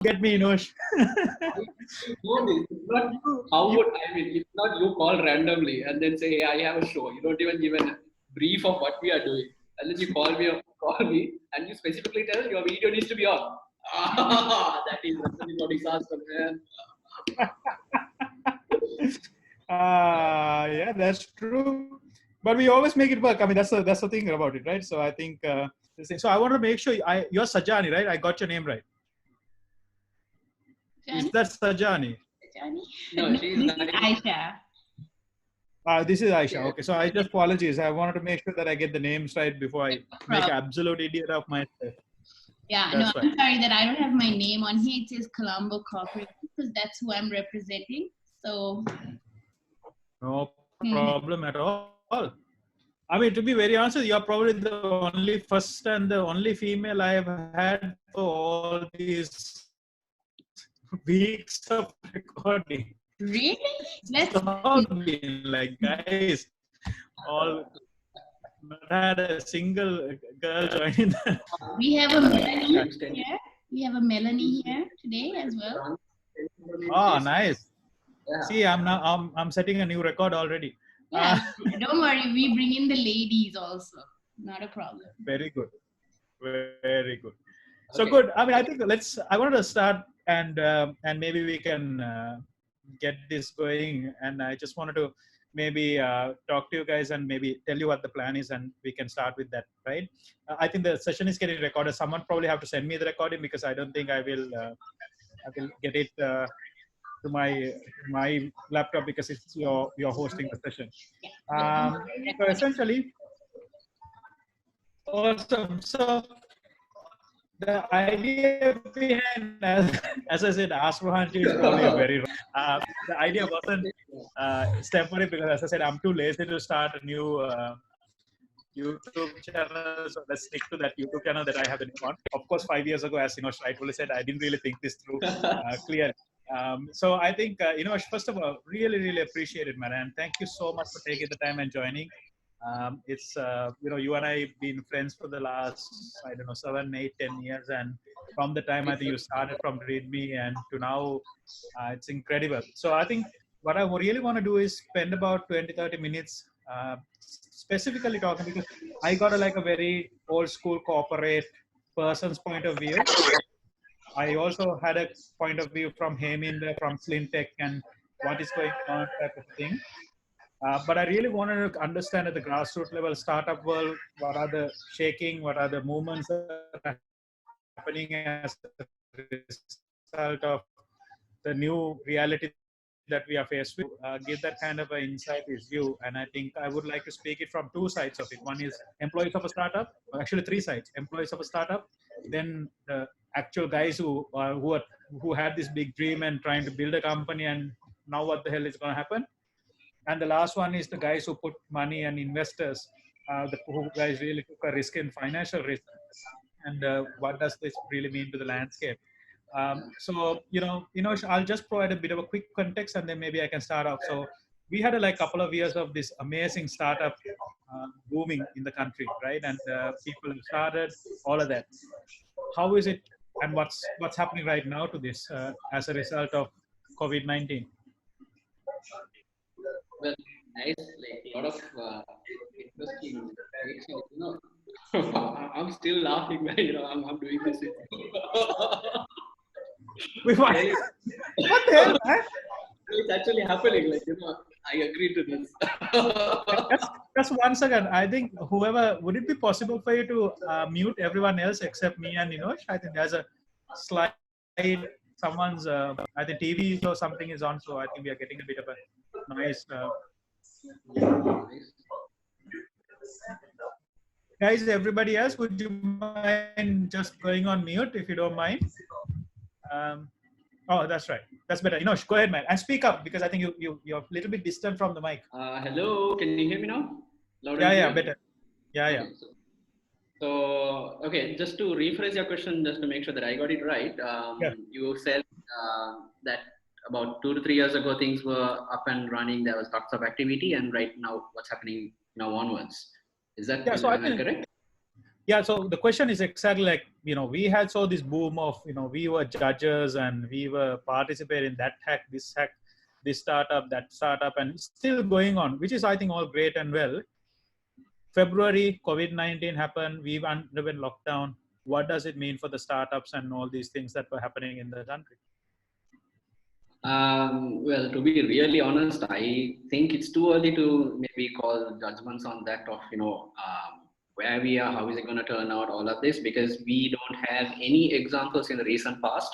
get me, Enosh. It's not how would I mean? It's not you call randomly and then say, "Hey, I have a show." You don't even give a brief of what we are doing, and then you call me, and you specifically tell your video needs to be on. That is what disaster, man. Yeah, that's true. But we always make it work. I mean, that's the thing about it, right? So I think so. I want to make sure you're Sajani, right? I got your name right. Sajani? Is that Sajani? Sajani? No, she's this is Aisha. This is Aisha. Yeah. Okay, so I just apologize. I wanted to make sure that I get the names right before I make an absolute idiot of myself. Yeah, That's no, I'm sorry that I don't have my name on here. It says Colombo Corporate because that's who I'm representing. So No problem at all. I mean, to be very honest, you're probably the only first and the only female I have had for all these weeks of recording. really? It's all been like, guys, all not had a single girl joining. We have a Melanie here. We have a Melanie here today as well. Oh, nice. Yeah. See, I'm setting a new record already. Yeah, don't worry. We bring in the ladies also. Not a problem. Very good. Very good. So Okay. good. I mean, I think I wanted to start and maybe we can get this going. And I just wanted to maybe talk to you guys and maybe tell you what the plan is, and we can start with that, right? I think the session is getting recorded. Someone probably have to send me the recording because I don't think I will get it to my laptop because it's you're hosting the session. So essentially, awesome. So the idea behind, as I said, Ask Rohanji is probably a very the idea wasn't step for it because, as I said, I'm too lazy to start a new YouTube channel. So let's stick to that YouTube channel that I have the name on. Of course, 5 years ago, as Enosh rightfully said, I didn't really think this through clearly. So I think, Enosh, first of all, really, really appreciate it, man. And thank you so much for taking the time and joining. It's, you and I have been friends for the last, 7, 8, 10 years. And from the time I think you started from ReadMe and to now, it's incredible. So I think what I really want to do is spend about 20, 30 minutes specifically talking, because I got a very old school corporate person's point of view. I also had a point of view from Heminder, from Slintech, and what is going on type of thing. But I really wanted to understand at the grassroots level, startup world, what are the shaking, what are the movements that are happening as a result of the new reality that we are faced with. Give that kind of an insight view, and I think I would like to speak it from two sides of it. One is employees of a startup, or actually three sides: employees of a startup, then the actual guys who had this big dream and trying to build a company, and now what the hell is going to happen. And the last one is the guys who put money and investors, who guys really took a risk in financial risk. And what does this really mean to the landscape? So, I'll just provide a bit of a quick context and then maybe I can start off. So we had a couple of years of this amazing startup booming in the country, right? And people started all of that. How is it and what's happening right now to this as a result of COVID-19? Well, nice, a lot of interesting. I'm still laughing, man. I'm doing this. What the hell, man? It's actually happening. I agree to this. Just 1 second. I think would it be possible for you to mute everyone else except me and Enosh? I think there's a slide. Someone's, I think TV or something is on, so I think we are getting a bit of a noise. Guys, everybody else, would you mind just going on mute if you don't mind? Oh, that's right. That's better. Enosh, go ahead, man, and speak up because I think you're a little bit distant from the mic. Hello, can you hear me now? Yeah, better. Yeah. Okay, just to rephrase your question, just to make sure that I got it right. You said that about 2 to 3 years ago, things were up and running. There was lots of activity, and right now, what's happening now onwards? Is that correct? Yeah, so the question is exactly like, we had saw this boom of, we were judges and we were participating in that hack, this startup, that startup, and it's still going on, which is, I think, all great and well. February, COVID-19 happened, we've underwent lockdown. What does it mean for the startups and all these things that were happening in the country? Well, to be really honest, I think it's too early to maybe call judgments on that of, where we are, how is it going to turn out, all of this, because we don't have any examples in the recent past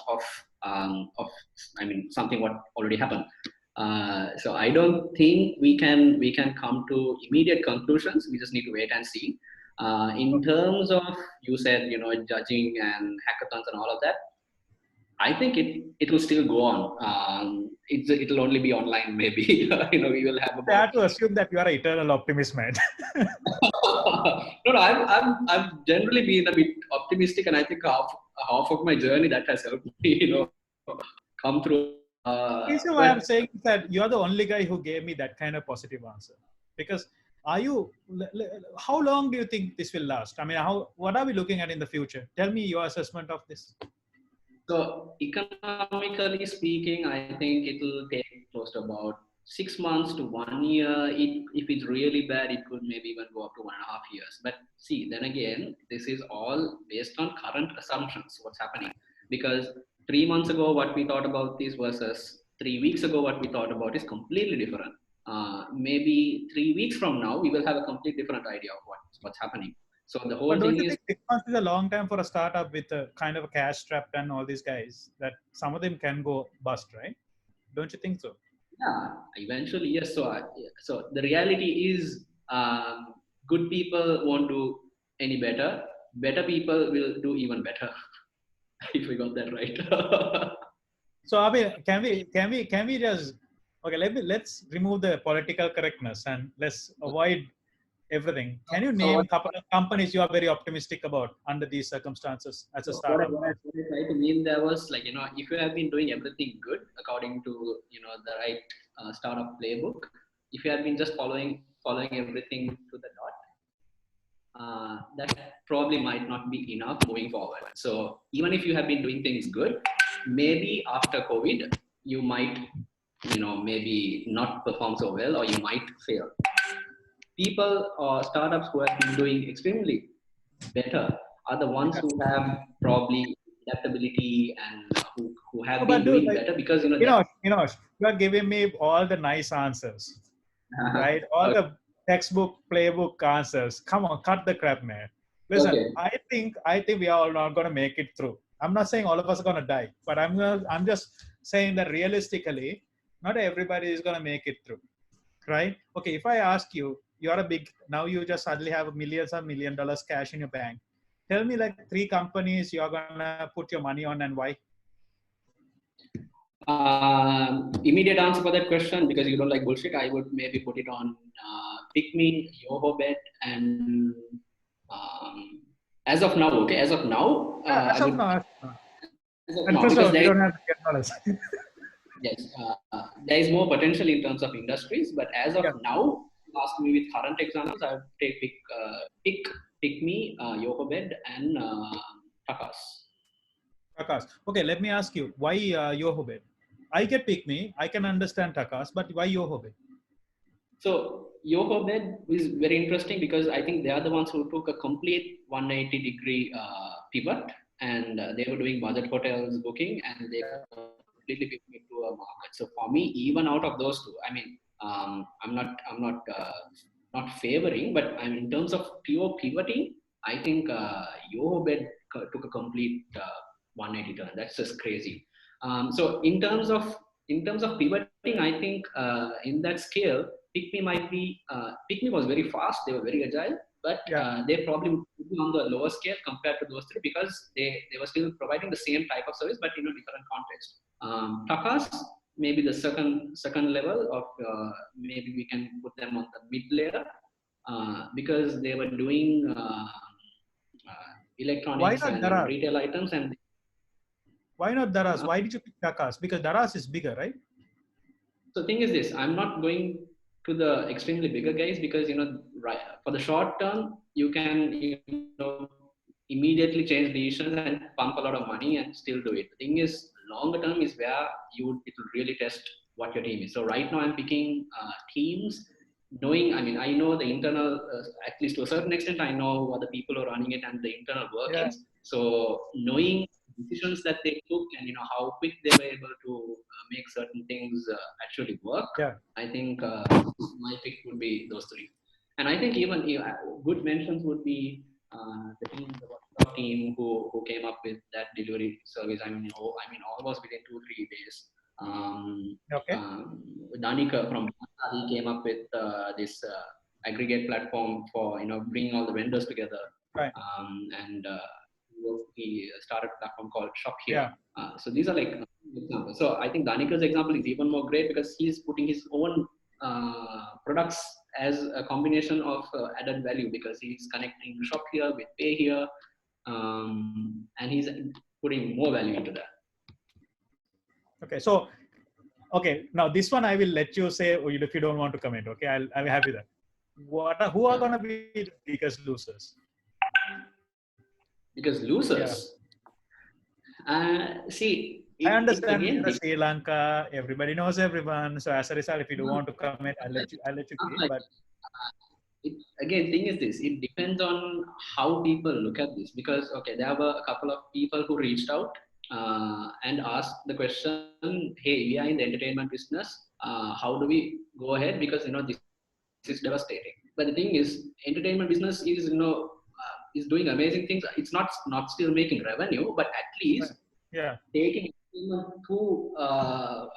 something what already happened. So I don't think we can come to immediate conclusions. We just need to wait and see. In terms of, you said, judging and hackathons and all of that, I think it will still go on. It'll only be online, maybe. We will have I about. have to assume that you are an eternal optimist, man. No, I've generally been a bit optimistic, and I think half of my journey that has helped me, come through. The reason why I'm saying is that you are the only guy who gave me that kind of positive answer. Because how long do you think this will last? I mean, what are we looking at in the future? Tell me your assessment of this. So economically speaking, I think it will take close to about 6 months to 1 year. If it's really bad, it could maybe even go up to 1.5 years. But see, then again, this is all based on current assumptions, what's happening. Because 3 months ago, what we thought about this versus 3 weeks ago, what we thought about is completely different. Maybe 3 weeks from now, we will have a completely different idea of what's happening. So the whole But don't thing you is. think 6 months is a long time for a startup with a kind of a cash strapped and all these guys, that some of them can go bust, right? Don't you think so? Yeah, eventually, yes. So the reality is, good people won't do any better. Better people will do even better. If we got that right. So I mean, can we just okay? Let's remove the political correctness and let's avoid everything. Can you name a couple of companies you are very optimistic about under these circumstances as a So what I startup? tried to mean there was like, if you have been doing everything good according to, the right startup playbook, if you have been just following everything to the dot, that probably might not be enough moving forward. So even if you have been doing things good, maybe after COVID, you might, maybe not perform so well, or you might fail. People or startups who have been doing extremely better are the ones who have probably adaptability and who have been doing better, because you are giving me all the nice answers, right? All the textbook playbook answers. Come on, cut the crap, man. Listen, Okay. I think we are all not going to make it through. I'm not saying all of us are going to die, but I'm just saying that realistically, not everybody is going to make it through, right? Okay, if I ask you, now you just suddenly have millions of $1 million cash in your bank. Tell me like 3 companies you're gonna put your money on and why? Immediate answer for that question, because you don't like bullshit, I would maybe put it on PickMe, YoHoBet, and as of now, okay, as of now, As of now. And because we don't have $10. Yes, there is more potential in terms of industries, but as of now, ask me with current examples, I would take PickMe, YoHoBet, and Takas. Takas. Okay, let me ask you, why YoHoBet? I get PickMe, I can understand Takas, but why YoHoBet? So YoHoBet is very interesting because I think they are the ones who took a complete 180-degree pivot, and they were doing budget hotels booking, and they completely pivoted into a market. So for me, even out of those two, I mean, I'm not favoring, but I mean, in terms of pure pivoting, I think YoHoBet took a complete 180 turn. That's just crazy. So in terms of pivoting, I think in that scale, PickMe was very fast. They were very agile, but they probably would be on the lower scale compared to those three, because they were still providing the same type of service, but in a different context. Takas, maybe the second level of, maybe we can put them on the mid layer, because they were doing electronics and retail items. And why not Daras? Why did you pick Takas? Because Daras is bigger, right? So the thing is this, I'm not going to the extremely bigger guys, because right, for the short term you can immediately change decisions and pump a lot of money and still do it. The thing is, longer term is where it will really test what your team is. So right now I'm picking teams knowing, I mean, I know the internal, at least to a certain extent, I know what the people who are running it and the internal workings. So knowing decisions that they took and how quick they were able to make certain things actually work. I think my pick would be those three. And I think even good mentions would be the team, the WhatsApp team who came up with that delivery service. I mean, almost within 2-3 days. Danika from Dhaka, he came up with this aggregate platform for bringing all the vendors together. And he started a platform called Shop Here. So these are like examples. So I think Danika's example is even more great because he's putting his own products as a combination of added value because he's connecting Shop Here with Pay Here, and he's putting more value into that. Okay, so now this one I will let you say if you don't want to comment. Okay, I'll be happy with that. Who are going to be the biggest losers? Because losers. See. I understand again, Sri Lanka, everybody knows everyone. So as a result, if you don't want to comment, I'll let you keep, but again, thing is this, it depends on how people look at this because there were a couple of people who reached out and asked the question, hey, we are in the entertainment business, how do we go ahead, because this is devastating. But the thing is, entertainment business is is doing amazing things. It's not still making revenue, but at least taking to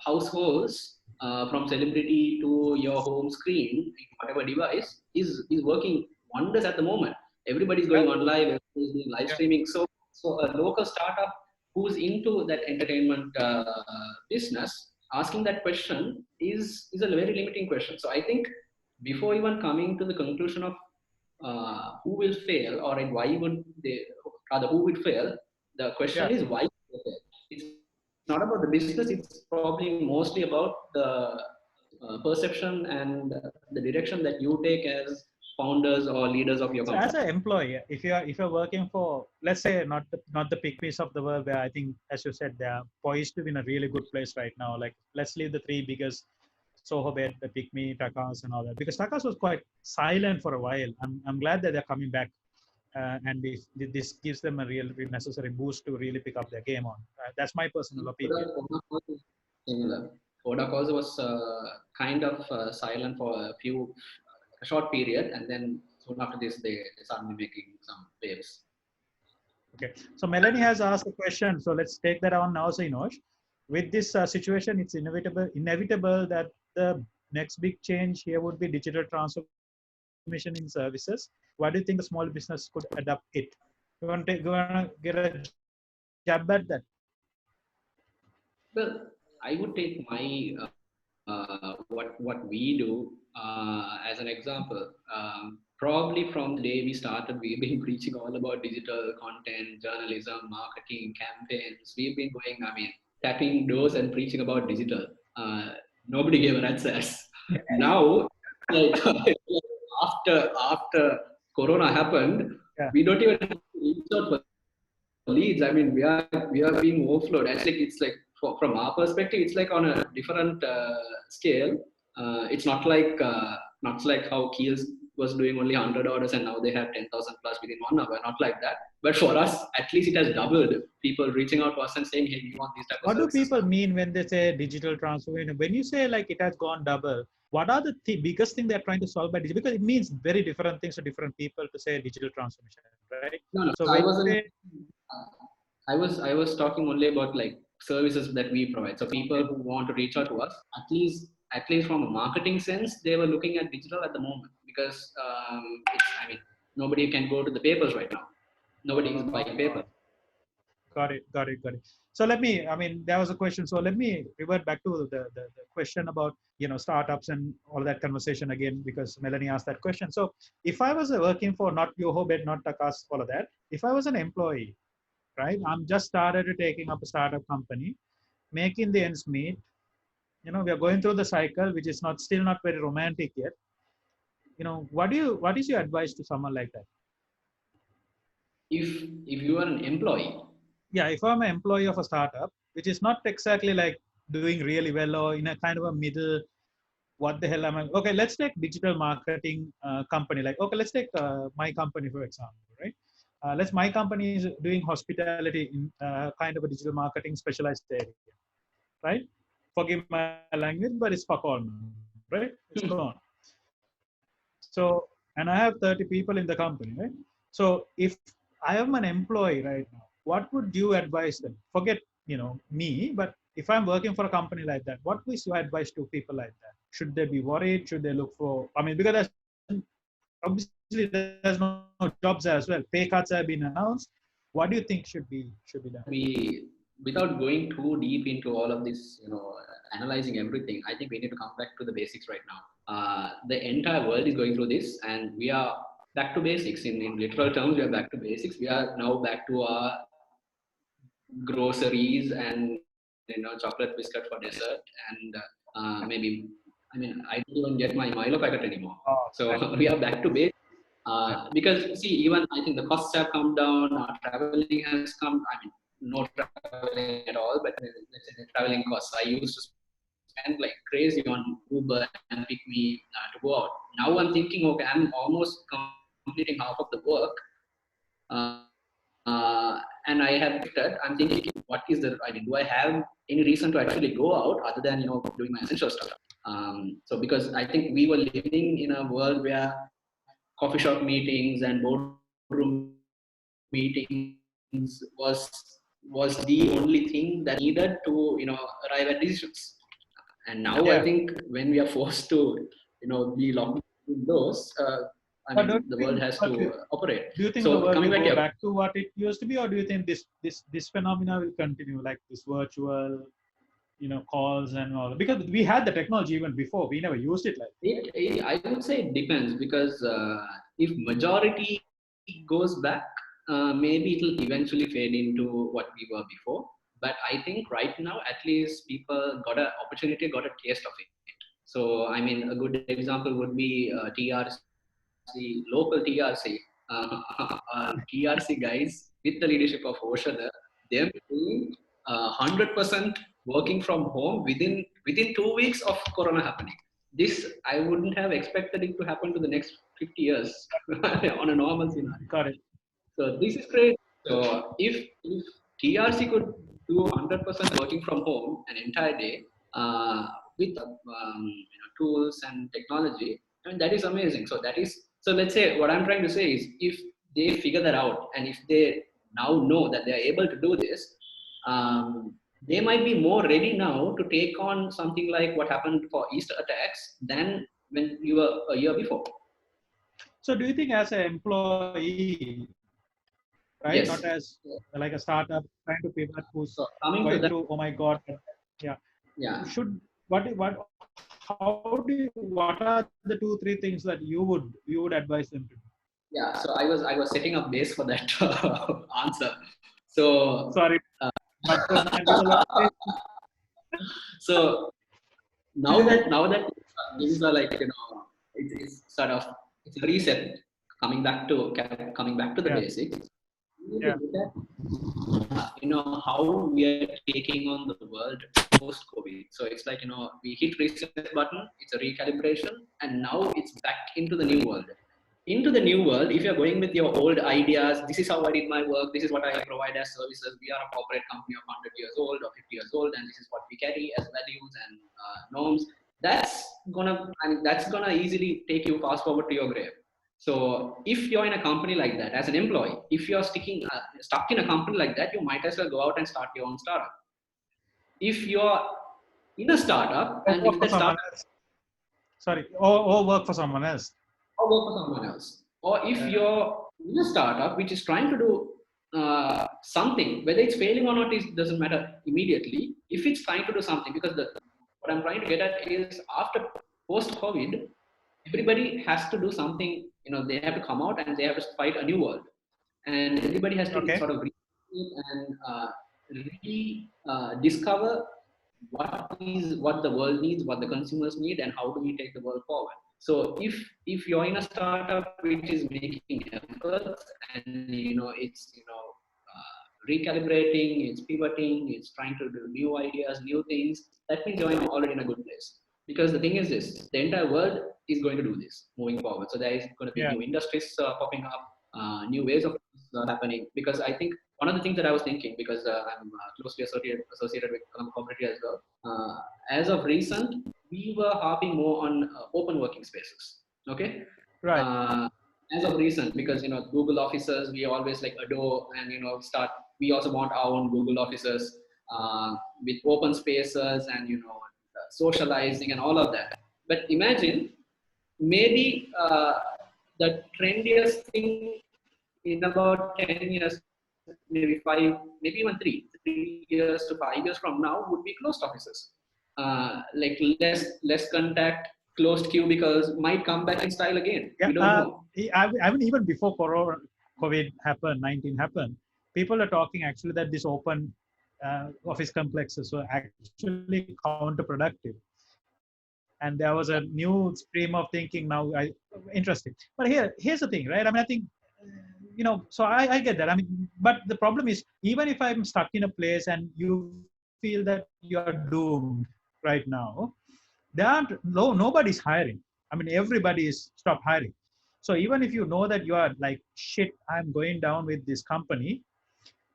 households from celebrity to your home screen, whatever device, is working wonders at the moment. Everybody's going on live, everybody's doing live streaming. So a local startup who's into that entertainment business asking that question is a very limiting question. So I think before even coming to the conclusion of who will fail or why would they, rather who would fail, the question is why will they fail. It's not about the business, it's probably mostly about the perception and the direction that you take as founders or leaders of your company. So as an employee, if you're working for, let's say, not the PickMes of the world, where I think, as you said, they're poised to be in a really good place right now. Like, let's leave the three biggest, Soho Bet, the PickMe, Takas, and all that, because Takas was quite silent for a while. I'm glad that they're coming back, and this gives them a real necessary boost to really pick up their game on. That's my personal opinion. Similar. Kodak also was kind of silent for a short period, and then soon after this, they started making some waves. Okay, so Melanie has asked a question, so let's take that on now. So Enosh, with this situation, it's inevitable that the next big change here would be digital transformation in services. Why do you think the small business could adapt it? You want to get a jab at that? Well, I would take my what we do as an example. Probably from the day we started, we've been preaching all about digital content, journalism, marketing, campaigns. We've been going, tapping doors and preaching about digital. Nobody gave a rat's ass. Now, like after Corona happened, we don't even reach out for leads. We are being overflowed. It's like from our perspective, it's like on a different scale. It's not like how Keels was doing only 100 orders and now they have 10,000 plus within 1 hour. Not like that. But for us, at least it has doubled. People reaching out to us and saying, "Hey, we want these type of services." What do people mean when they say digital transformation? When you say like it has gone double, what are the biggest thing they're trying to solve by digital? Because it means very different things to different people to say digital transformation, right? No, so I was talking only about like services that we provide. So people who want to reach out to us, at least from a marketing sense, they were looking at digital at the moment because nobody can go to the papers right now. Nobody is buying paper. Got it. So there was a question. So let me revert back to the question about, startups and all that conversation again, because Melanie asked that question. So if I was working for not YoHoBed, not Takas, all of that, if I was an employee, right, I'm just started taking up a startup company, making the ends meet, we are going through the cycle, which is still not very romantic yet. What is your advice to someone like that? if you are an employee. Yeah, if I'm an employee of a startup, which is not exactly like doing really well or in a kind of a middle, what the hell am I? Okay, let's take digital marketing company. Like, okay, let's take my company for example, right? My company is doing hospitality in kind of a digital marketing specialized area, right? Forgive my language, but it's fuck all now, right? It's gone. So, and I have 30 people in the company, right? So, if I am an employee right now, what would you advise them? Forget, me, but if I'm working for a company like that, what is your advice to people like that? Should they be worried? Should they look for? I mean, because obviously there's no jobs as well. Pay cuts have been announced. What do you think should be done? We, without going too deep into all of this, analyzing everything, I think we need to come back to the basics right now. The entire world is going through this, and we are back to basics. In literal terms, we are back to basics. We are now back to our groceries and chocolate biscuit for dessert, and maybe, I don't even get my Milo packet anymore. Oh, So we are back to basics. Because see, even I think the costs have come down, traveling has come. No traveling at all, but let's say the traveling costs. I used to spend like crazy on Uber and PickMe to go out. Now I'm thinking, okay, I'm almost completing half of the work, and I have shifted. I'm thinking, what is the? Do I have any reason to actually go out other than doing my essential stuff? So because I think we were living in a world where coffee shop meetings and boardroom meetings was the only thing that needed to arrive at decisions. And now I yeah. think when we are forced to be locked indoors, But don't the you world think, has to operate. do you think the So world coming will back go here, back to what it used to be, or do you think this phenomena will continue, like this virtual, calls and all? Because we had the technology even before, we never used it like. I would say it depends, because if majority goes back, maybe it'll eventually fade into what we were before. But I think right now, at least people got an opportunity, got a taste of it. So a good example would be TRC, local TRC, TRC guys with the leadership of Osha there. They're doing 100% working from home within 2 weeks of Corona happening. This I wouldn't have expected it to happen to the next 50 years on a normal scenario. Got it. So this is great. So if TRC could do 100% working from home an entire day with tools and technology, that is amazing. So let's say what I'm trying to say is, if they figure that out, and if they now know that they are able to do this, they might be more ready now to take on something like what happened for Easter attacks than when you were a year before. So do you think as an employee, right, not Yes. as like a startup trying to pivot who's So coming to going that, through, oh my God, yeah, yeah. should what are the 2-3 things that you would advise them to do? Yeah, so I was setting up base for that answer. So Sorry, but man, there's a lot of things. so now that things are like it's sort of it's a reset, coming back to the Yeah, basics. We need yeah, to look at how we are taking on the world post COVID. So it's like we hit reset button, it's a recalibration, and now it's back into the new world. Into the new world, if you're going with your old ideas, this is how I did my work, this is what I provide as services, we are a corporate company of 100 years old or 50 years old, and this is what we carry as values and norms, that's gonna easily take you fast forward to your grave. So if you're in a company like that as an employee, if you're stuck in a company like that, you might as well go out and start your own startup. If you're in a startup, or and work if for that someone startup, else. Sorry, or work for someone else. or work for someone else. Or if you're in a startup which is trying to do something, whether it's failing or not, it doesn't matter immediately. If it's trying to do something, because what I'm trying to get at is, after post COVID, everybody has to do something. They have to come out and they have to fight a new world, and everybody has to Okay. sort of and discover what the world needs, what the consumers need, and how do we take the world forward. So if you're in a startup which is making efforts and it's recalibrating, it's pivoting, it's trying to do new ideas, new things, that means you're already in a good place. Because the thing is this, the entire world is going to do this moving forward. So there is going to be Yeah. new industries popping up, new ways of happening. Because I think one of the things that I was thinking, because I'm closely associated with Colombo Community as well, as of recent, we were harping more on open working spaces. Okay. Right. As of recent, because Google offices, we always like adore, and we also want our own Google offices with open spaces and socializing and all of that. But imagine maybe the trendiest thing in about 10 years, maybe 5, maybe even 3 years to 5 years from now would be closed offices. Like less contact, closed cubicles might come back in style again. Yeah. We don't know. I mean, even before COVID happened, 19 happened, people are talking actually that this open office complexes were actually counterproductive. And there was a new stream of thinking now. Interesting. But here's the thing, right? I mean, I think, so I get that. I mean, but the problem is, even if I'm stuck in a place and you feel that you're doomed right now, nobody's hiring. I mean, everybody is stopped hiring. So even if you know that you are like, shit, I'm going down with this company,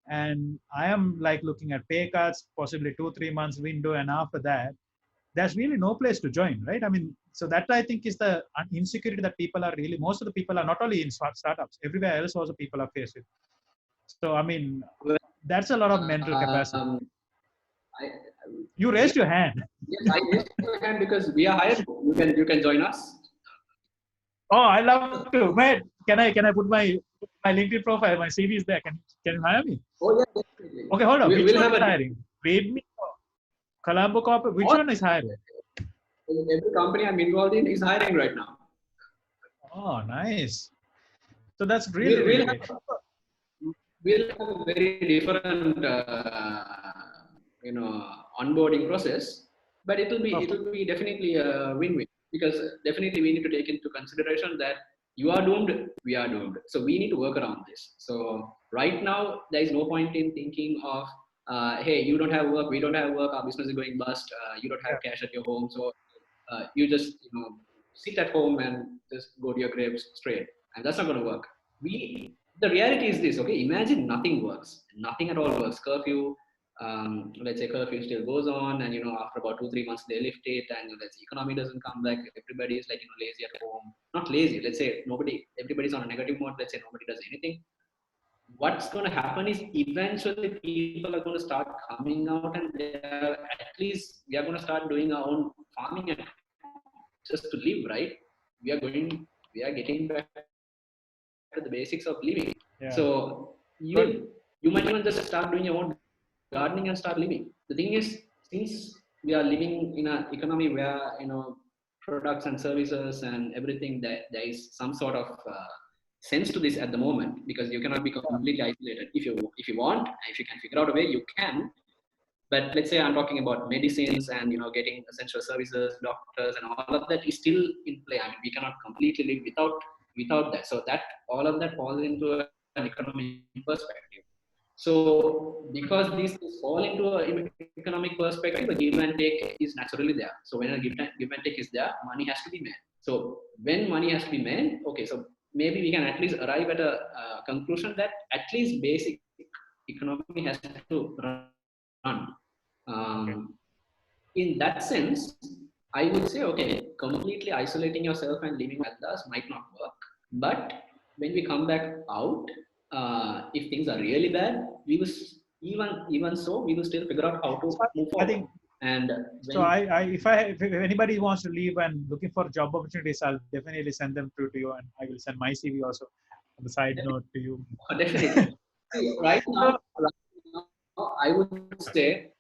and I am like looking at pay cuts, possibly 2-3 months window, and after that, there's really no place to join, right? I mean, so that I think is the insecurity that people are really, most of the people are not only in startups, everywhere else also people are faced with. So, I mean, that's a lot of mental capacity. I, You raised your hand. yes, I raised my hand because we are hired. You can join us. Oh, I love to. Wait, can I put my LinkedIn profile? My CV is there. Can you hire me? Oh yeah, definitely. Okay, hold on. Which We'll one have is hiring? PickMe, Colombo Corp. Which one is hiring? every company I'm involved in is hiring right now. Oh, nice. So that's really We'll, really we'll, great. have, we'll have a very different onboarding process, but it will be definitely a win-win, because definitely we need to take into consideration that you are doomed, we are doomed, so we need to work around this. So right now there is no point in thinking of hey, you don't have work, we don't have work, our business is going bust, you don't have cash at your home, so you just sit at home and just go to your graves straight, and that's not going to work. The reality is this, okay? Imagine nothing works, nothing at all works. Curfew, let's say curfew still goes on, and after about 2-3 months they lift it, and let's say economy doesn't come back. Everybody is like lazy at home. Not lazy. Let's say everybody's on a negative mode. Let's say nobody does anything. What's going to happen is eventually people are going to start coming out, and at least we are going to start doing our own farming at home just to live, right? We are getting back to the basics of living. Yeah. So you might even just start doing your own gardening and start living. The thing is, since we are living in an economy where products and services and everything, that there is some sort of sense to this at the moment, because you cannot be completely isolated. If you want, if you can figure out a way, you can. But let's say I'm talking about medicines and getting essential services, doctors, and all of that is still in play. I mean, we cannot completely live without that. So that all of that falls into an economic perspective. So because these fall into an economic perspective, the give and take is naturally there. So when a give and take is there, money has to be made. So when money has to be made, okay, so maybe we can at least arrive at a conclusion that at least basic economy has to run. In that sense, I would say, okay, completely isolating yourself and living with others might not work. But when we come back out, if things are really bad, we will even so we will still figure out how to move forward. I think. And So if anybody wants to leave and looking for job opportunities, I'll definitely send them through to you, and I will send my CV also on the side note to you. Definitely. right now, I would say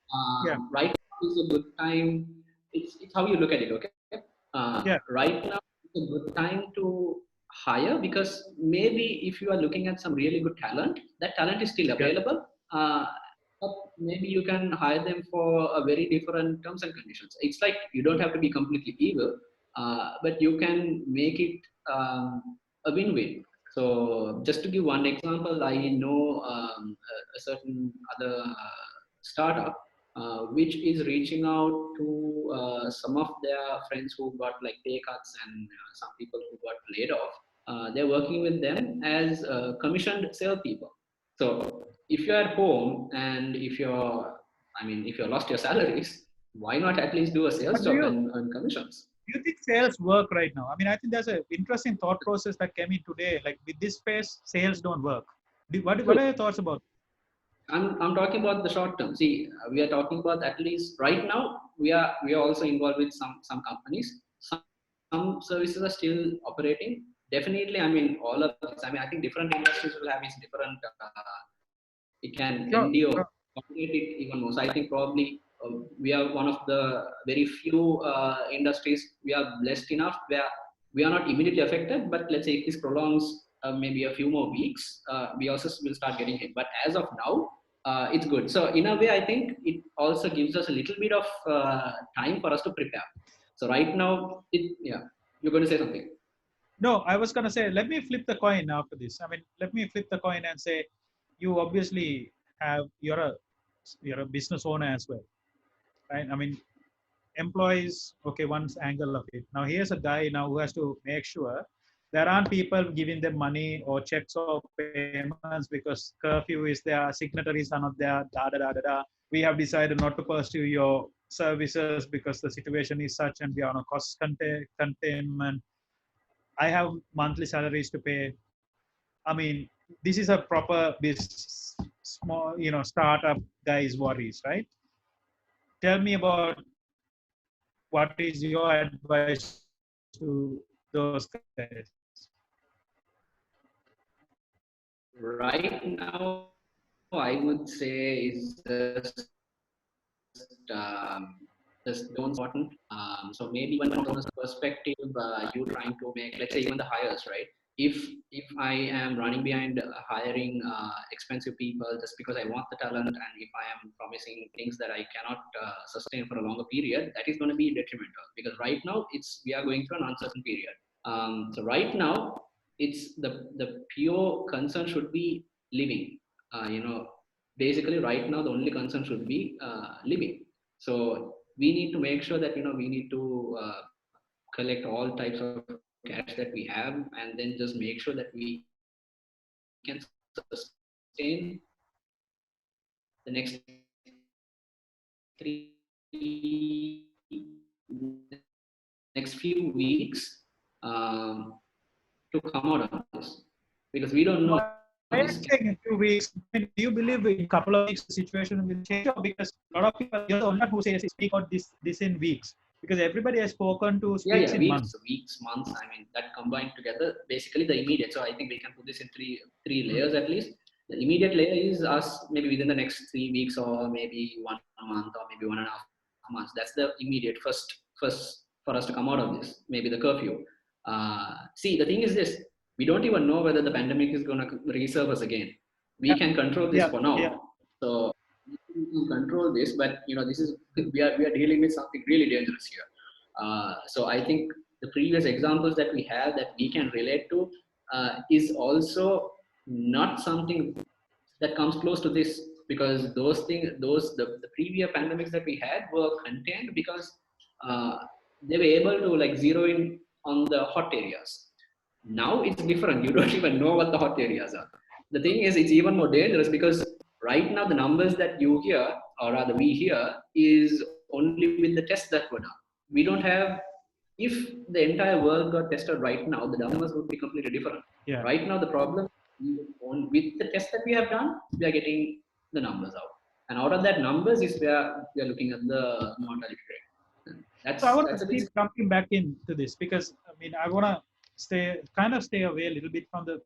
right now is a good time. It's how you look at it, okay? Right now is a good time to hire, because maybe if you are looking at some really good talent, that talent is still available. But maybe you can hire them for a very different terms and conditions. It's like you don't have to be completely evil. but you can make it a win-win. So just to give one example, I know a certain other startup which is reaching out to some of their friends who got like pay cuts and some people who got laid off. They're working with them as commissioned salespeople. So if you're at home and if you're lost your salaries, why not at least do a sales But job and earn commissions? do you think sales work right now? I mean, I think there's an interesting thought process that came in today. Like with this space, sales don't work. What are your thoughts about? I'm talking about the short term. See, we are talking about at least right now. We are also involved with some companies. Some services are still operating. Definitely, I mean all of this. I mean, I think different industries will have its different. It can Sure, endure sure. complicate it even more. So I think probably we are one of the very few industries we are blessed enough where we are not immediately affected. But let's say if this prolongs maybe a few more weeks, we also will start getting hit. But as of now, it's good. So in a way, I think it also gives us a little bit of time for us to prepare. So right now, you're going to say something. No, I was going to say, let me flip the coin after this. I mean, let me flip the coin and say, you obviously you're a business owner as well, right? I mean, employees, okay, one's angle of it. Now here's a guy now who has to make sure there aren't people giving them money or checks or payments because curfew is there, signatories are not there, da da da da da. We have decided not to pursue your services because the situation is such and we are on a cost containment. I have monthly salaries to pay. I mean, this is a proper this small, startup guys worries, right? Tell me about what is your advice to those guys? Right now, I would say is just don't important. So maybe even from a perspective, you trying to make, let's say, even the hires, right? If I am running behind hiring expensive people just because I want the talent, and if I am promising things that I cannot sustain for a longer period, that is going to be detrimental. Because right now, we are going through an uncertain period. So right now, it's the pure concern should be living. Basically right now the only concern should be living. So we need to make sure that we need to collect all types of cash that we have, and then just make sure that we can sustain the next next few weeks to come out of this, because we don't know Why this. are you saying in 2 weeks? I mean, do you believe in a couple of weeks the situation will change? Or because a lot of people, you're the only one who says speak about this in weeks. Because everybody has spoken to speaks in months. Weeks, months. I mean, that combined together, basically the immediate. So I think we can put this in three layers at least. The immediate layer is us maybe within the next 3 weeks, or maybe 1 month, or maybe 1.5 months. That's the immediate first for us to come out of this. Maybe the curfew. See, the thing is this: we don't even know whether the pandemic is going to resurface again. We can control this for now. Yeah. So we can control this, but this is we are dealing with something really dangerous here. So I think the previous examples that we have that we can relate to is also not something that comes close to this, because the previous pandemics that we had were contained because uh, they were able to like zero in on the hot areas. Now it's different. You don't even know what the hot areas are. The thing is, it's even more dangerous because right now the numbers that you hear, or rather we hear, is only with the tests that were done. We don't have. If the entire world got tested right now, the numbers would be completely different. Yeah. Right now, the problem with the tests that we have done, we are getting the numbers out, and out of that numbers is where we are looking at the mortality rate. So I want That's to a bit. keep coming back into this because I mean I want to stay away a little bit from the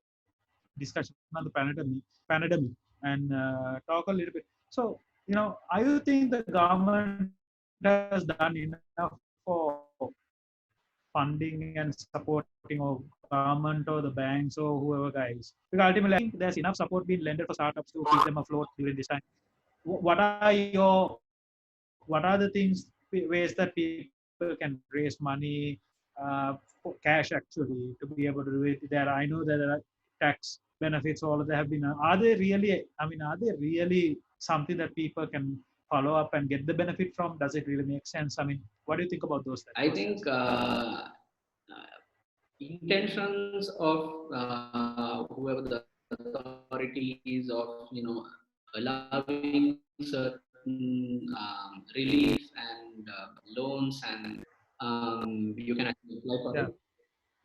discussion on the pandemic and talk a little bit. So I do think the government has done enough for funding and supporting or government or the banks or whoever guys. Because ultimately, I think there's enough support being lended for startups to keep them afloat during this time. What are the ways that people can raise money? for cash actually to be able to do it. There, I know that there are tax benefits. All of that have been. Are they really? I mean, are they really something that people can follow up and get the benefit from? Does it really make sense? I mean, what do you think about those? I think intentions of whoever the authorities of allowing certain relief and loans, and you can actually apply for Yeah. it.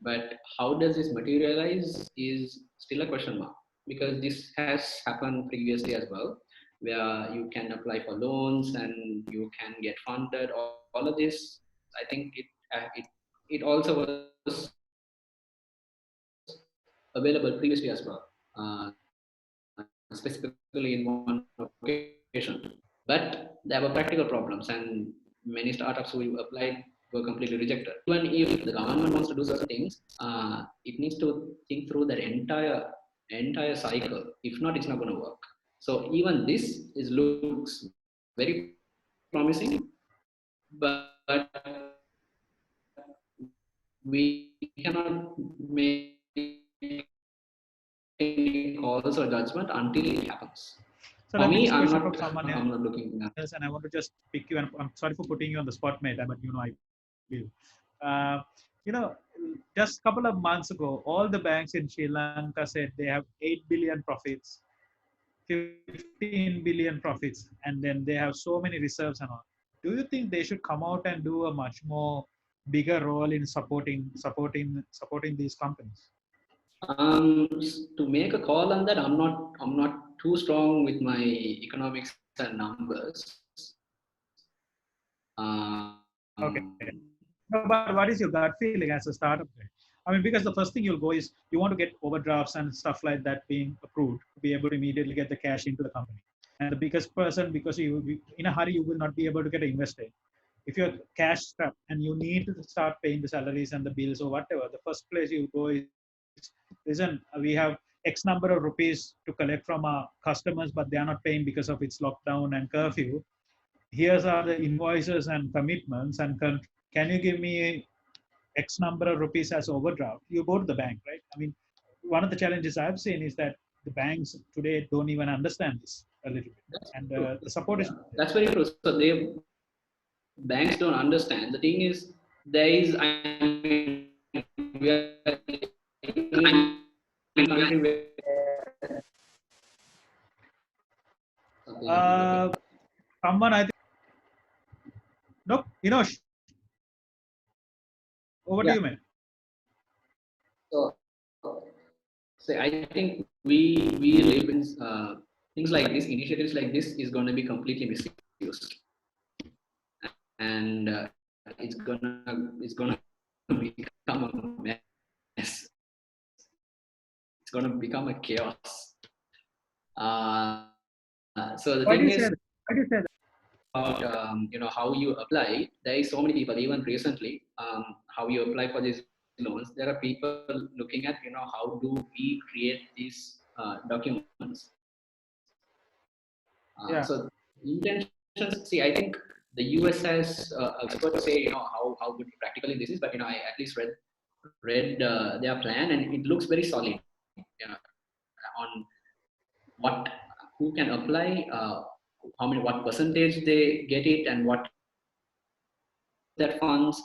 But how does this materialize is still a question mark, because this has happened previously as well, where you can apply for loans and you can get funded. All of this, I think it also was available previously as well, specifically in one occasion. But there were practical problems, and many startups who applied were completely rejected. Even if the government wants to do certain things, it needs to think through that entire cycle. If not, it's not going to work. So even this is looks very promising, but we cannot make any calls or judgment until it happens. So For let me me, this I'm question not from someone looking at. else, and I want to just pick you. And I'm sorry for putting you on the spot, mate, but I will. Uh, just a couple of months ago, all the banks in Sri Lanka said they have 8 billion profits, 15 billion profits, and then they have so many reserves and all. Do you think they should come out and do a much more bigger role in supporting these companies? To make a call on that, I'm not too strong with my economics and numbers. Okay. No, but what is your gut feeling as a startup? I mean, because the first thing you'll go is you want to get overdrafts and stuff like that being approved to be able to immediately get the cash into the company. And the biggest person, because in a hurry, you will not be able to get invested. If you're cash strapped and you need to start paying the salaries and the bills or whatever, the first place you go is, listen, we have X number of rupees to collect from our customers, but they are not paying because of its lockdown and curfew. Here's are the invoices and commitments, and can you give me X number of rupees as overdraft? You go to the bank, right? I mean, one of the challenges I've seen is that the banks today don't even understand this a little bit, That's and true. the support is Yeah, not there. that's very true. So banks don't understand. The thing is, there is, I mean, we are in a country where something happened. Okay. Uh, Someone, I think, nope, Enosh, over to Yeah. you, man. So, so I think we live in things like this, initiatives like this is going to be completely misused, and it's gonna become a mess. It's gonna become a chaos. So the Why do thing you say is that? Why do you say that? about how you apply. There is so many people, even recently, how you apply for these loans. There are people looking at how do we create these documents. Yeah. So intentions. See, I think the US has experts say how good practically this is, but I at least read their plan, and it looks very solid. On what who can apply, what percentage they get it, and what that funds,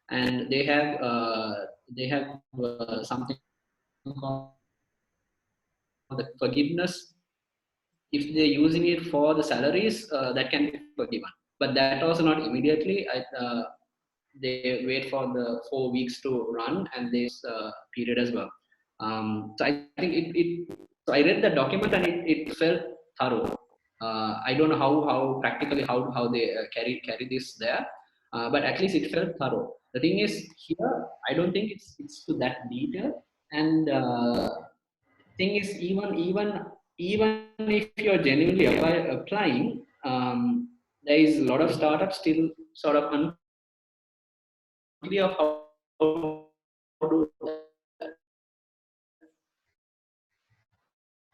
and they have something called the forgiveness. If they're using it for the salaries, that can be forgiven, but that also not immediately. They wait for the 4 weeks to run, and this period as well. So I think so I read the document, and it felt thorough. I don't know how practically how they carry this there, but at least it felt thorough. The thing is, here I don't think it's to that detail, and thing is, even if you're genuinely applying, there is a lot of startups still sort of unclear of how to do that,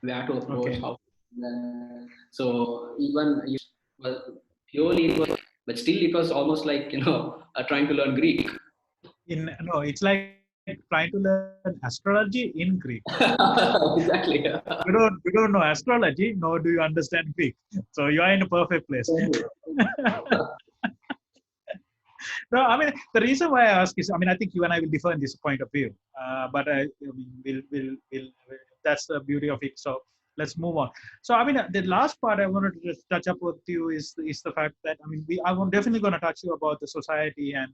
where to approach, Okay. how to do that. So even well, purely it was, but still it was almost like trying to learn Greek. No, it's like trying to learn astrology in Greek. Exactly. You don't know astrology, nor do you understand Greek. So you are in a perfect place. No, I mean the reason why I ask is, I mean, I think you and I will differ in this point of view, but I mean, that's the beauty of it. So let's move on. So I mean, the last part I wanted to just touch up with you is the fact that, I mean, I'm definitely going to touch you about the society and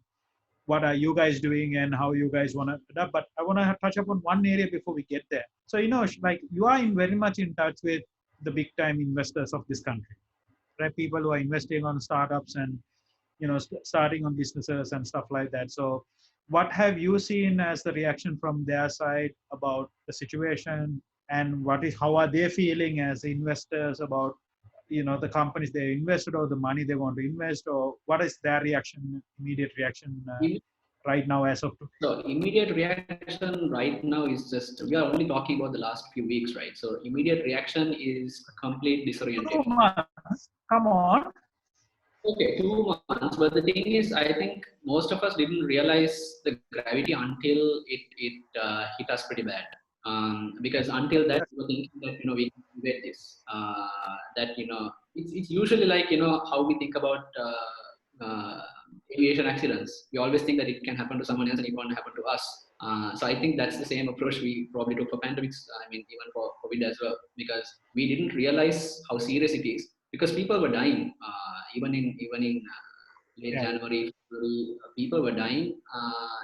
what are you guys doing and how you guys want to adapt. But I want to touch upon one area before we get there. So like you are very much in touch with the big time investors of this country, right? People who are investing on startups and starting on businesses and stuff like that. So what have you seen as the reaction from their side about the situation, and how are they feeling as investors about the companies they invested or the money they want to invest, or what is their immediate reaction right now as of today? So immediate reaction right now is just, we are only talking about the last few weeks, right? So immediate reaction is complete 2 disorientation. months, come on. Okay, 2 months. But the thing is, I think most of us didn't realize the gravity until it hit us pretty bad. Because until that, we were thinking that we can prevent this. That it's usually like how we think about aviation accidents. We always think that it can happen to someone else and it won't happen to us. So I think that's the same approach we probably took for pandemics. I mean, even for COVID as well, because we didn't realize how serious it is. Because people were dying, even in late Yeah. January, February, people were dying,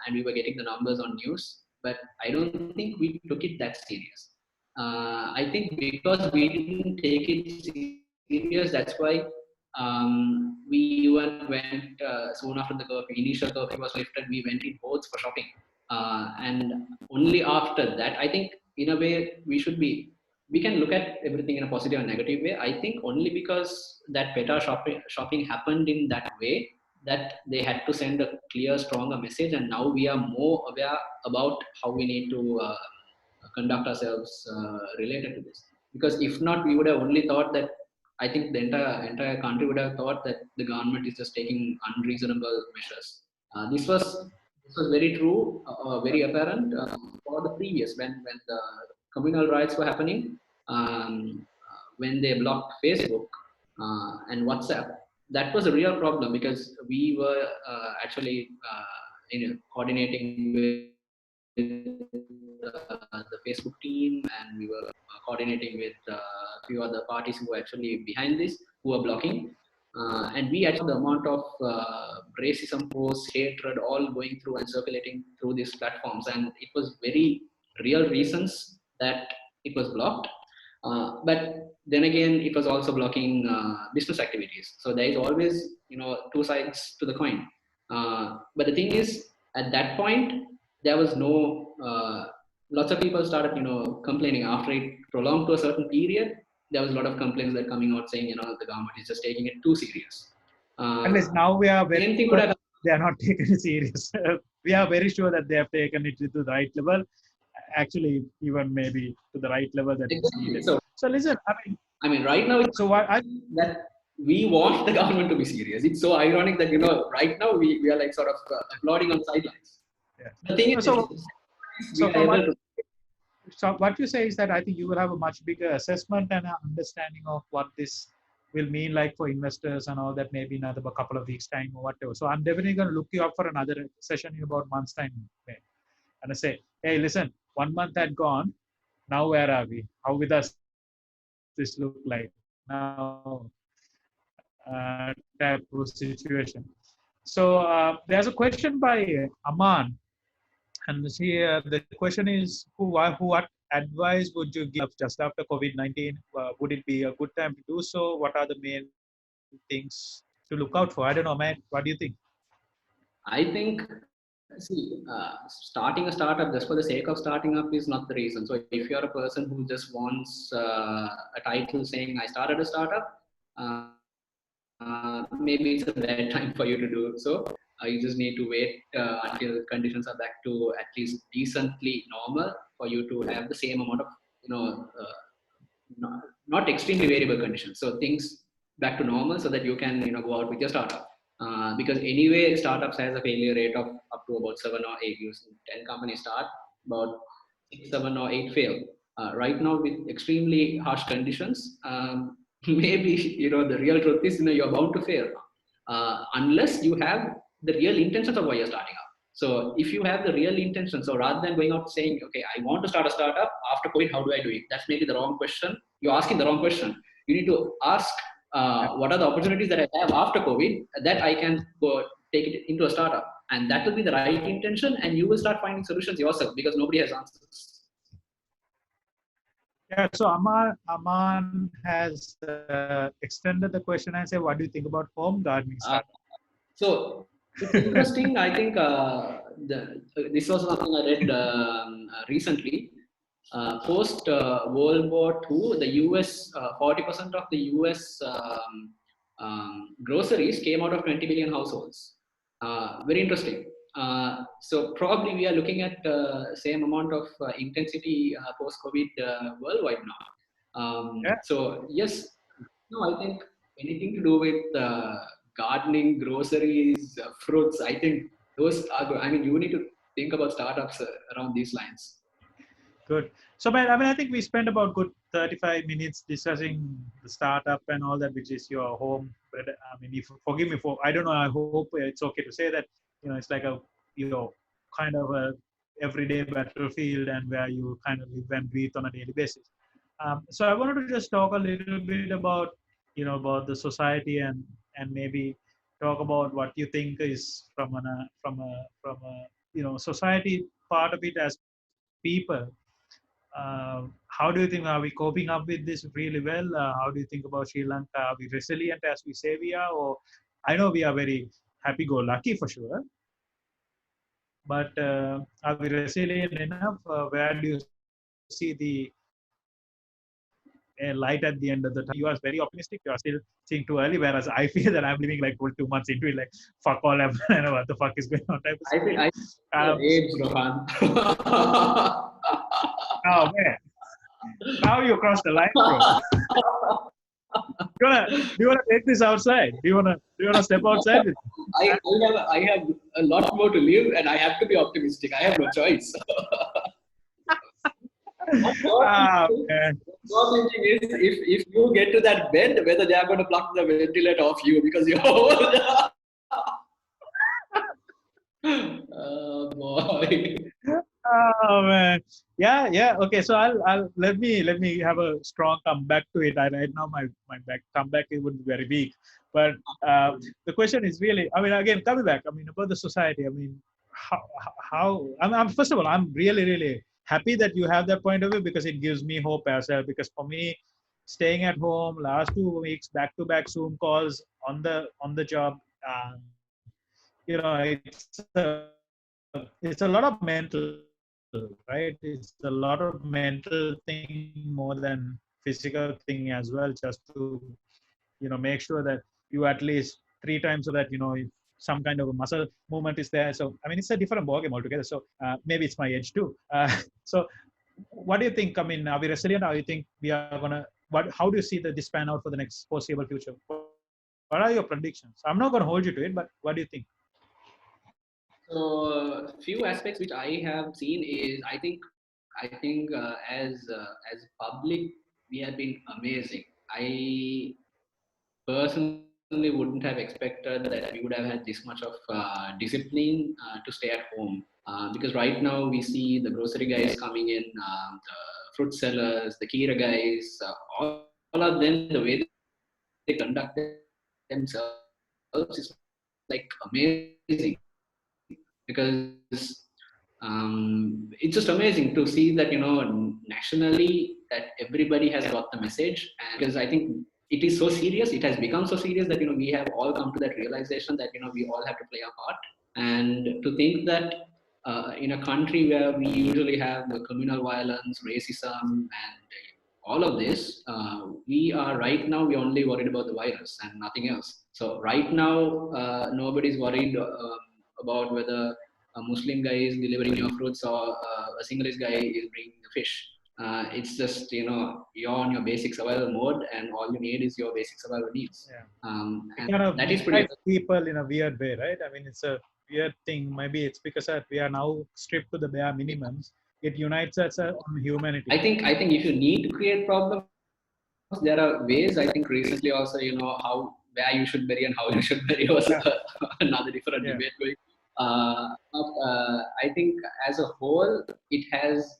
and we were getting the numbers on news. But I don't think we took it that serious. I think because we didn't take it serious, that's why we even went soon after the curfew. Initial curfew was lifted. We went in boats for shopping, and only after that, I think in a way we can look at everything in a positive and negative way. I think only because that beta shopping happened in that way, that they had to send a clear, stronger message, and now we are more aware about how we need to conduct ourselves related to this. Because if not, we would have only thought that, I think the entire country would have thought that the government is just taking unreasonable measures. This was very true, very apparent for the previous when the communal riots were happening, when they blocked Facebook and WhatsApp. That was a real problem because we were actually coordinating with the Facebook team, and we were coordinating with a few other parties who were actually behind this, who were blocking. And we actually the amount of racism posts, hatred, all going through and circulating through these platforms, and it was very real reasons that it was blocked. But then again, it was also blocking business activities. So there is always, two sides to the coin. But the thing is, at that point, there was no. Lots of people started, complaining after it prolonged to a certain period. There was a lot of complaints that coming out saying, the government is just taking it too serious. Unless now we are very Same thing sure could have. they are not taking it serious. We are very sure that they have taken it to the right level. Actually, even maybe to the right level that is Exactly. needed. So So listen, I mean, right now, so what that we want the government to be serious. It's so ironic that right now we are like sort of applauding on sidelines. yeah. The thing is, So we so are from able to. what you say is that I think you will have a much bigger assessment and understanding of what this will mean like for investors and all that, maybe another couple of weeks time or whatever. So I'm definitely going to look you up for another session in about a month's time, and I say, hey, listen, 1 month had gone. Now where are we? How with us this look like now? Type of situation. So there's a question by Aman. And here the question is, what advice would you give just after COVID-19? Would it be a good time to do so? What are the main things to look out for? I don't know, man. What do you think? I think, see, starting a startup just for the sake of starting up is not the reason. So if you're a person who just wants a title saying I started a startup, maybe it's a bad time for you to do so. You just need to wait until conditions are back to at least decently normal for you to have the same amount of, not extremely variable conditions. So things back to normal so that you can, go out with your startup. Because anyway, startups has a failure rate of up to about 7 or 8. 10 companies start, about 6, 7 or 8 fail. Right now, with extremely harsh conditions, maybe the real truth is you're bound to fail unless you have the real intentions of why you're starting up. So if you have the real intention, so rather than going out saying, okay, I want to start a startup after COVID, how do I do it? That's maybe the wrong question. You're asking the wrong question. You need to ask, what are the opportunities that I have after COVID that I can go take it into a startup? And that will be the right intention, and you will start finding solutions yourself because nobody has answers. Yeah, so Aman has extended the question and said, what do you think about home gardening startup? So it's interesting. I think this was something I read recently. Post World War II, the US, 40% of the US groceries came out of 20 billion households. Very interesting. So probably we are looking at same amount of intensity post-COVID worldwide now. Yeah. So yes, no, I think anything to do with gardening, groceries, fruits, I think those are good. I mean, you need to think about startups around these lines. Good. So, man, I think we spent about good 35 minutes discussing the startup and all that, which is your home. But I mean, if forgive me for, I don't know. I hope it's okay to say that it's like a kind of a everyday battlefield and where you kind of live and breathe on a daily basis. So I wanted to just talk a little bit about about the society and maybe talk about what you think is from a society part of it as people. How do you think, are we coping up with this really well? How do you think about Sri Lanka? Are we resilient as we say we are? Or I know we are very happy-go-lucky for sure, but are we resilient enough? Where do you see the light at the end of the tunnel? You are very optimistic. You are still seeing too early, whereas I feel that I'm living like full 2 months into it, like fuck all, what the fuck is going on type of situation. I age, Rohan. Oh man, now you crossed the line, bro. Do you wanna take this outside? Do you wanna step outside with me? I have a lot more to live, and I have to be optimistic. I have no choice. Man. What thinking is, if you get to that bed, whether they are going to pluck the ventilator off you because you're old. Oh boy. Oh man, yeah. Okay, so I'll let me have a strong comeback to it. Right now my comeback it would be very weak, but the question is really, I mean, again coming back, I mean about the society. I mean, how I'm first of all, I'm really happy that you have that point of view because it gives me hope as well. Because for me, staying at home last 2 weeks, back to back Zoom calls on the job, it's a lot of mental, right? It's a lot of mental thing more than physical thing as well, just to make sure that you at least 3 times so that if some kind of a muscle movement is there. So I mean, it's a different ballgame altogether. So maybe it's my age too. So what do you think? I mean, are we resilient? Or you think we are gonna? How do you see this pan out for the next foreseeable future? What are your predictions? I'm not gonna hold you to it, but what do you think? So, few aspects which I have seen is I think as public we have been amazing. I personally wouldn't have expected that we would have had this much of discipline to stay at home. Because right now we see the grocery guys coming in, the fruit sellers, the Kira guys, all of them, the way they conduct themselves is like amazing. Because it's just amazing to see that nationally that everybody has got the message, and because I think it is so serious, it has become so serious that we have all come to that realization that we all have to play our part. And to think that in a country where we usually have the communal violence, racism, and all of this, we are right now we're only worried about the virus and nothing else. So right now nobody's worried about whether a Muslim guy is delivering your fruits or a Sinhalese guy is bringing the fish. It's just, you're on your basic survival mode, and all you need is your basic survival needs. Yeah. And Kind of that is pretty. people in a weird way, right? I mean, it's a weird thing. Maybe it's because we are now stripped to the bare minimums. It unites us on humanity. I think if you need to create problems, there are ways. I think recently also, where you should bury and how you should bury was another different debate going. But I think as a whole, it has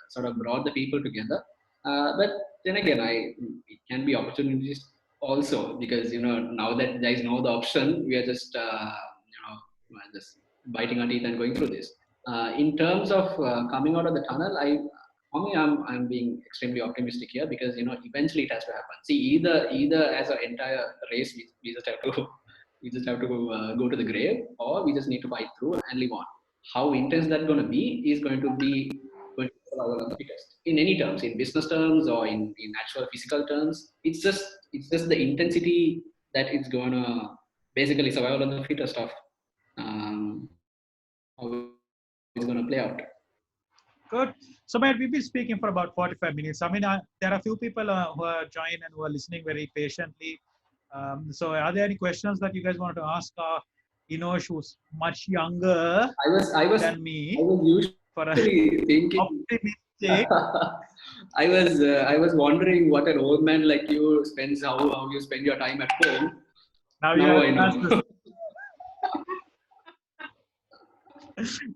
sort of brought the people together. But then again, it can be opportunities also, because now that there is no other option, we are just just biting our teeth and going through this. In terms of coming out of the tunnel, for me, I'm being extremely optimistic here, because eventually it has to happen. See, either as an entire race, we just have to go to the grave, or we just need to fight through and live on. How intense that's going to be is going to be survival of the fittest in any terms, in business terms or in actual physical terms. It's just the intensity that it's going to basically survival of the fittest of how it's going to play out. Good. So, Matt, we've been speaking for about 45 minutes. I mean, there are a few people who are joined and who are listening very patiently. So, are there any questions that you guys want to ask Enosh, who's much younger than me? I was For a usually thinking. optimistic. I was wondering what an old man like you spends, how you spend your time at home. Now I know.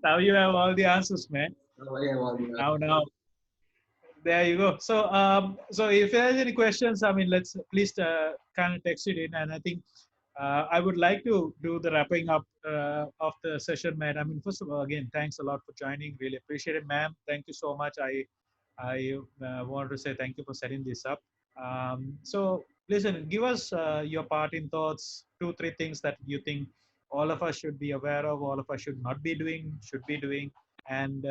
Now you have all the answers, man. Now, there you go. So if there's any questions, I mean, let's please kind of text it in, and I think I would like to do the wrapping up of the session, man. I mean, first of all, again, thanks a lot for joining. Really appreciate it, ma'am. Thank you so much. I want to say thank you for setting this up. So listen, give us your parting thoughts, 2-3 things that you think all of us should be aware of, all of us should not be doing, should be doing. And,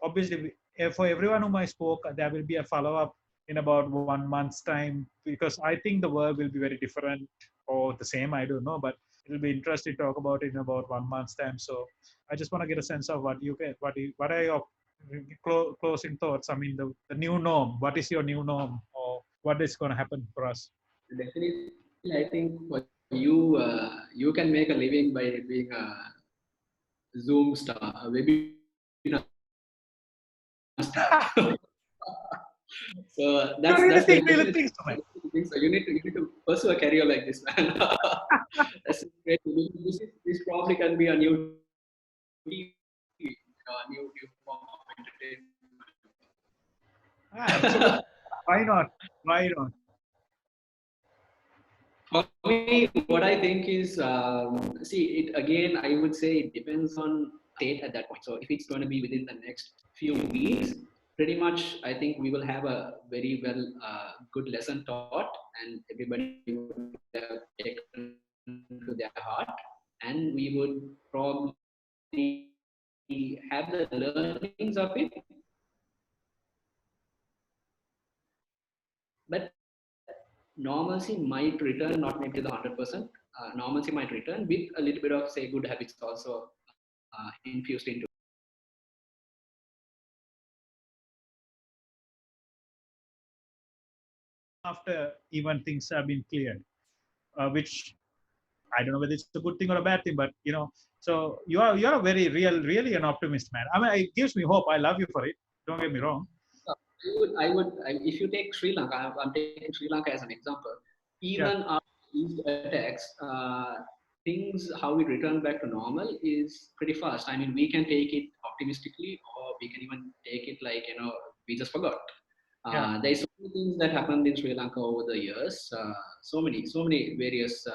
obviously, for everyone whom I spoke, there will be a follow-up in about 1 month's time, because I think the world will be very different or the same, I don't know, but it'll be interesting to talk about it in about 1 month's time. So I just want to get a sense of what are your closing thoughts? I mean, the new norm. What is your new norm, or what is going to happen for us? Definitely, I think for you, you can make a living by being a Zoom star, a webinar star. So that's the Really thing. So you need to pursue a career like this, man. That's great. This probably can be a new TV, a new form of entertainment. Why not? Why not? For me, what I think is, see, it again, I would say it depends on state at that point. So if it's going to be within the next few weeks, pretty much, I think we will have a very good lesson taught, and everybody would have taken to their heart, and we would probably have the learnings of it. But normalcy might return, not maybe the 100%. Normalcy might return with a little bit of, say, good habits also infused into. After even things have been cleared, which I don't know whether it's a good thing or a bad thing, but so you're a very really an optimist, man. I mean, it gives me hope. I love you for it. Don't get me wrong. If you take Sri Lanka, I'm taking Sri Lanka as an example. Even after these attacks, things how it returns back to normal is pretty fast. I mean, we can take it optimistically, or we can even take it like we just forgot. There's so many things that happened in Sri Lanka over the years. So many various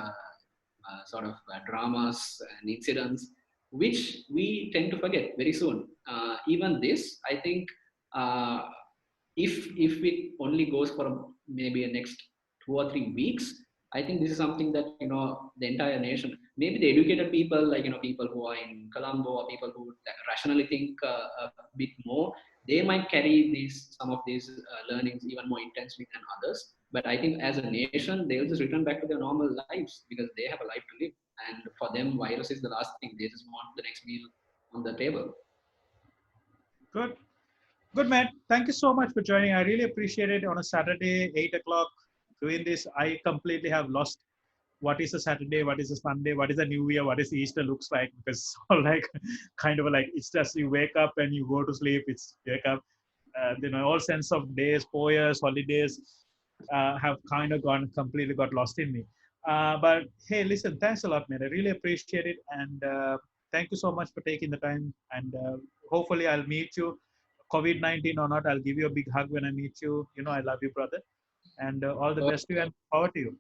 sort of dramas and incidents, which we tend to forget very soon. Even this, I think, if it only goes for maybe a next 2 or 3 weeks, I think this is something that the entire nation, maybe the educated people, like people who are in Colombo, or people who rationally think a bit more, they might carry some of these learnings even more intensely than others. But I think as a nation, they'll just return back to their normal lives, because they have a life to live, and for them, virus is the last thing. They just want the next meal on the table. Good. Good, man. Thank you so much for joining. I really appreciate it on a Saturday, 8 o'clock, doing this. I completely have lost what is a Saturday, what is a Sunday, what is a New Year, what is Easter looks like, because it's all like kind of like it's just you wake up and you go to sleep. It's wake up, all sense of days, 4 years, holidays have kind of gone completely got lost in me. But hey, listen, thanks a lot, man. I really appreciate it, and thank you so much for taking the time. And hopefully, I'll meet you. COVID-19 or not, I'll give you a big hug when I meet you. You know, I love you, brother, and all the best to you and power to you.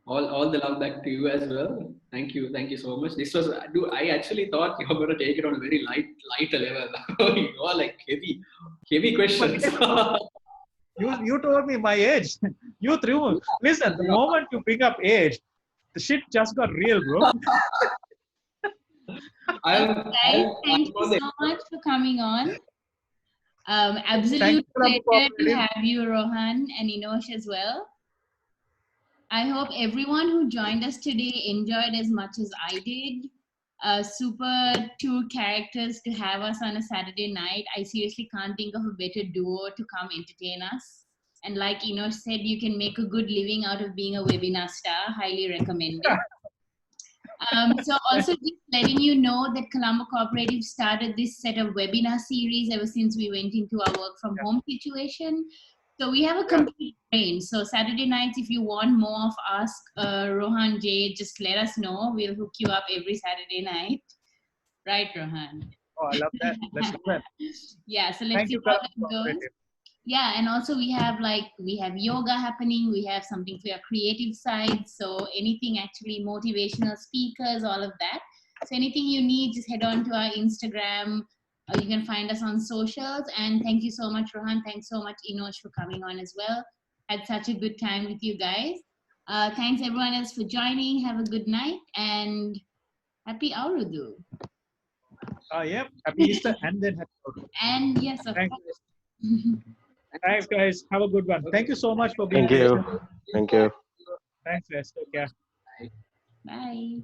All the love back to you as well. Thank you so much. This was, dude, I actually thought you were going to take it on a very lighter level. You are like heavy questions. You told me my age. You threw. Listen, the moment you bring up age, the shit just got real, bro. Thank you so much for coming on. Absolute pleasure to have you, Rohan, and Enosh as well. I hope everyone who joined us today enjoyed as much as I did. Super two characters to have us on a Saturday night. I seriously can't think of a better duo to come entertain us. And like Enosh said, you can make a good living out of being a webinar star. Highly recommended. So also just letting you know that Colombo Cooperative started this set of webinar series ever since we went into our work from home situation. So we have a complete range. So Saturday nights, if you want more of Ask Rohan J, just let us know. We'll hook you up every Saturday night. Right, Rohan? Oh, I love that. Let's do that. Yeah, so let's see how that goes. Yeah, and also we have yoga happening. We have something for your creative side. So anything actually motivational speakers, all of that. So anything you need, just head on to our Instagram. You can find us on socials. And thank you so much, Rohan. Thanks so much, Enosh, for coming on as well. Had such a good time with you guys. Thanks everyone else for joining. Have a good night and happy Aurudu. Yep. Happy Easter and then happy Aurudu. And yes, of course. Thanks, guys. Have a good one. Thank you so much for being here. Thank you. Thank you. Thanks, guys. Take care. Bye.